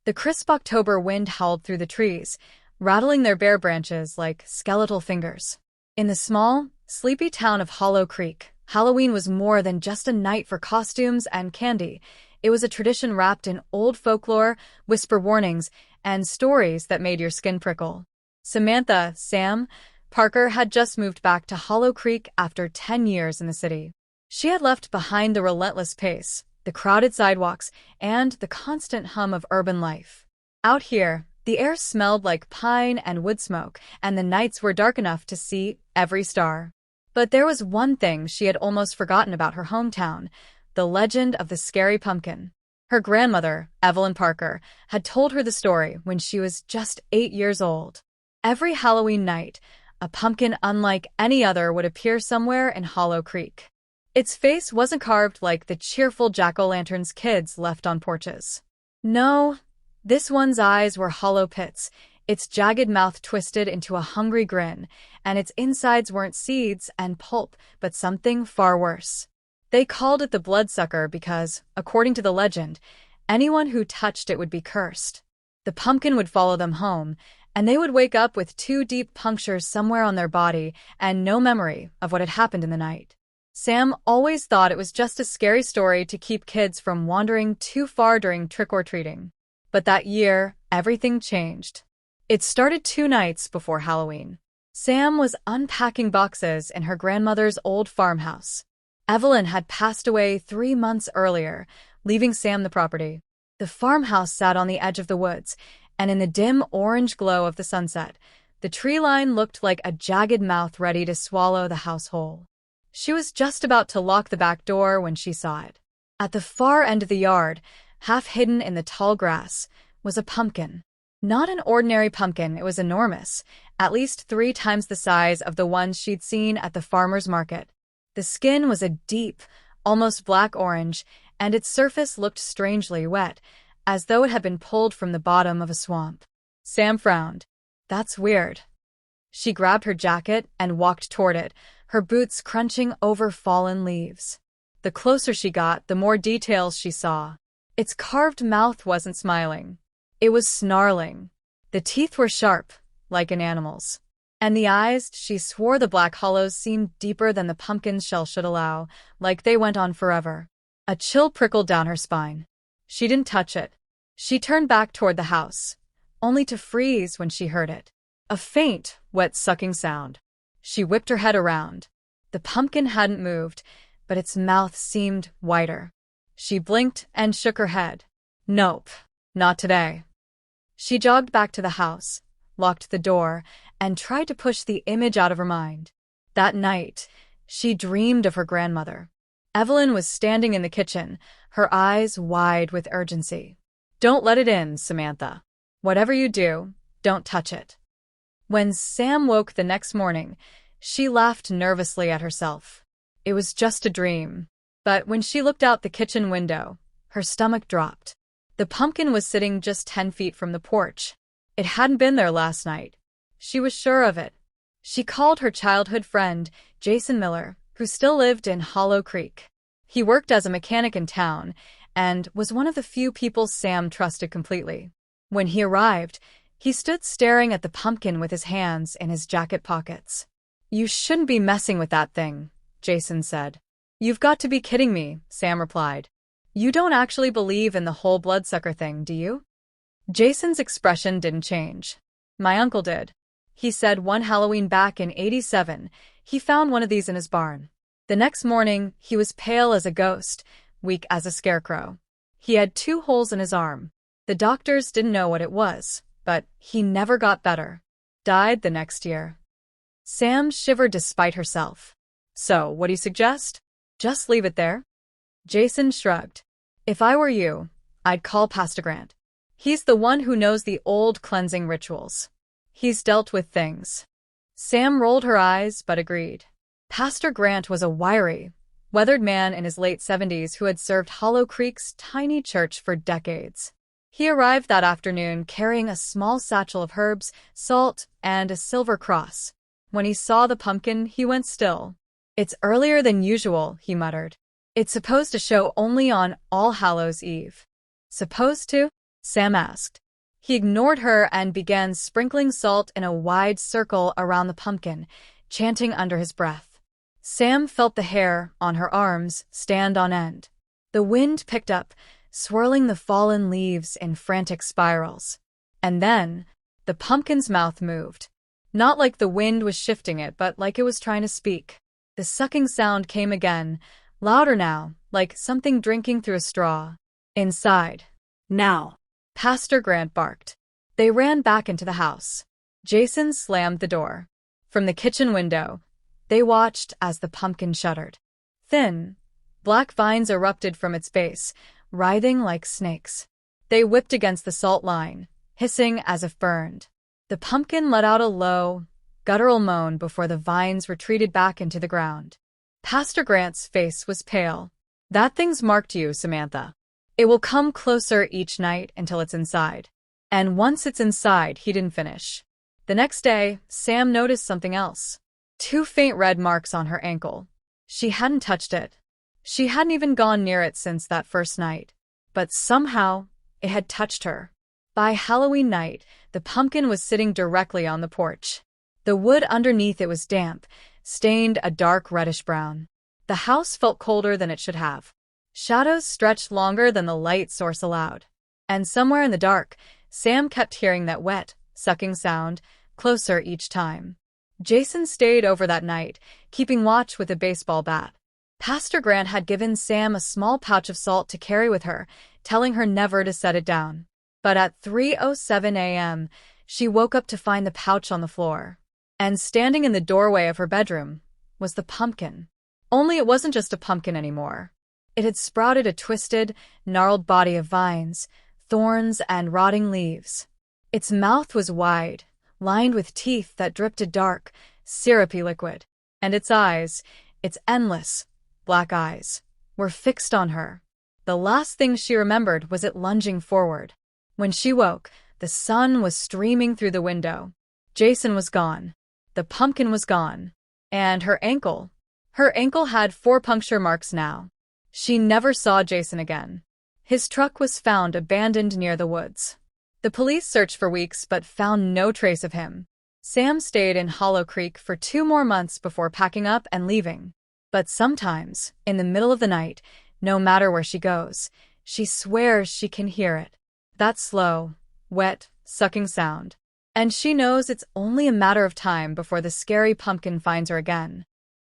The crisp October wind howled through the trees, rattling their bare branches like skeletal fingers. In the small, sleepy town of Hollow Creek, Halloween was more than just a night for costumes and candy. It was a tradition wrapped in old folklore, whisper warnings, and stories that made your skin prickle. Sam Parker had just moved back to Hollow Creek after 10 years in the city. She had left behind the relentless pace, the crowded sidewalks, and the constant hum of urban life. Out here, the air smelled like pine and wood smoke, and the nights were dark enough to see every star. But there was one thing she had almost forgotten about her hometown: the legend of the scary pumpkin. Her grandmother, Evelyn Parker, had told her the story when she was just 8 years old. Every Halloween night, a pumpkin unlike any other would appear somewhere in Hollow Creek. Its face wasn't carved like the cheerful jack-o'-lanterns kids left on porches. No, this one's eyes were hollow pits, its jagged mouth twisted into a hungry grin, and its insides weren't seeds and pulp, but something far worse. They called it the bloodsucker because, according to the legend, anyone who touched it would be cursed. The pumpkin would follow them home, and they would wake up with 2 deep punctures somewhere on their body and no memory of what had happened in the night. Sam always thought it was just a scary story to keep kids from wandering too far during trick-or-treating. But that year, everything changed. It started 2 nights before Halloween. Sam was unpacking boxes in her grandmother's old farmhouse. Evelyn had passed away 3 months earlier, leaving Sam the property. The farmhouse sat on the edge of the woods, and in the dim orange glow of the sunset, the tree line looked like a jagged mouth ready to swallow the house whole. She was just about to lock the back door when she saw it. At the far end of the yard, half hidden in the tall grass, was a pumpkin. Not an ordinary pumpkin, it was enormous, at least 3 times the size of the ones she'd seen at the farmer's market. The skin was a deep, almost black orange, and its surface looked strangely wet, as though it had been pulled from the bottom of a swamp. Sam frowned. That's weird. She grabbed her jacket and walked toward it, her boots crunching over fallen leaves. The closer she got, the more details she saw. Its carved mouth wasn't smiling. It was snarling. The teeth were sharp, like an animal's. And the eyes, she swore the black hollows seemed deeper than the pumpkin's shell should allow, like they went on forever. A chill prickled down her spine. She didn't touch it. She turned back toward the house, only to freeze when she heard it. A faint, wet sucking sound. She whipped her head around. The pumpkin hadn't moved, but its mouth seemed wider. She blinked and shook her head. Nope, not today. She jogged back to the house, locked the door, and tried to push the image out of her mind. That night, she dreamed of her grandmother. Evelyn was standing in the kitchen, her eyes wide with urgency. Don't let it in, Samantha. Whatever you do, don't touch it. When Sam woke the next morning, she laughed nervously at herself. It was just a dream. But when she looked out the kitchen window, her stomach dropped. The pumpkin was sitting just 10 feet from the porch. It hadn't been there last night. She was sure of it. She called her childhood friend, Jason Miller, who still lived in Hollow Creek. He worked as a mechanic in town and was one of the few people Sam trusted completely. When he arrived, he stood staring at the pumpkin with his hands in his jacket pockets. You shouldn't be messing with that thing, Jason said. You've got to be kidding me, Sam replied. You don't actually believe in the whole bloodsucker thing, do you? Jason's expression didn't change. My uncle did. He said one Halloween back in '87, he found one of these in his barn. The next morning, he was pale as a ghost, weak as a scarecrow. He had 2 holes in his arm. The doctors didn't know what it was, but he never got better. Died the next year. Sam shivered despite herself. So, what do you suggest? Just leave it there? Jason shrugged. If I were you, I'd call Pastor Grant. He's the one who knows the old cleansing rituals. He's dealt with things. Sam rolled her eyes but agreed. Pastor Grant was a wiry, weathered man in his late 70s who had served Hollow Creek's tiny church for decades. He arrived that afternoon carrying a small satchel of herbs, salt, and a silver cross. When he saw the pumpkin, he went still. It's earlier than usual, he muttered. It's supposed to show only on All Hallows Eve. Supposed to? Sam asked. He ignored her and began sprinkling salt in a wide circle around the pumpkin, chanting under his breath. Sam felt the hair on her arms stand on end. The wind picked up, swirling the fallen leaves in frantic spirals. And then, the pumpkin's mouth moved. Not like the wind was shifting it, but like it was trying to speak. The sucking sound came again, louder now, like something drinking through a straw. Inside. Now. Pastor Grant barked. They ran back into the house. Jason slammed the door. From the kitchen window, they watched as the pumpkin shuddered. Thin, black vines erupted from its base, writhing like snakes. They whipped against the salt line, hissing as if burned. The pumpkin let out a low, guttural moan before the vines retreated back into the ground. Pastor Grant's face was pale. That thing's marked you, Samantha. It will come closer each night until it's inside. And once it's inside, he didn't finish. The next day, Sam noticed something else. 2 faint red marks on her ankle. She hadn't touched it. She hadn't even gone near it since that first night. But somehow, it had touched her. By Halloween night, the pumpkin was sitting directly on the porch. The wood underneath it was damp, stained a dark reddish-brown. The house felt colder than it should have. Shadows stretched longer than the light source allowed. And somewhere in the dark, Sam kept hearing that wet, sucking sound, closer each time. Jason stayed over that night, keeping watch with a baseball bat. Pastor Grant had given Sam a small pouch of salt to carry with her, telling her never to set it down. But at 3:07 a.m., she woke up to find the pouch on the floor. And standing in the doorway of her bedroom was the pumpkin. Only it wasn't just a pumpkin anymore. It had sprouted a twisted, gnarled body of vines, thorns, and rotting leaves. Its mouth was wide, lined with teeth that dripped a dark, syrupy liquid. And its eyes, its endless, black eyes, were fixed on her. The last thing she remembered was it lunging forward. When she woke, the sun was streaming through the window. Jason was gone. The pumpkin was gone. And her ankle. Her ankle had 4 puncture marks now. She never saw Jason again. His truck was found abandoned near the woods. The police searched for weeks but found no trace of him. Sam stayed in Hollow Creek for 2 more months before packing up and leaving. But sometimes, in the middle of the night, no matter where she goes, she swears she can hear it. That slow, wet, sucking sound. And she knows it's only a matter of time before the scary pumpkin finds her again.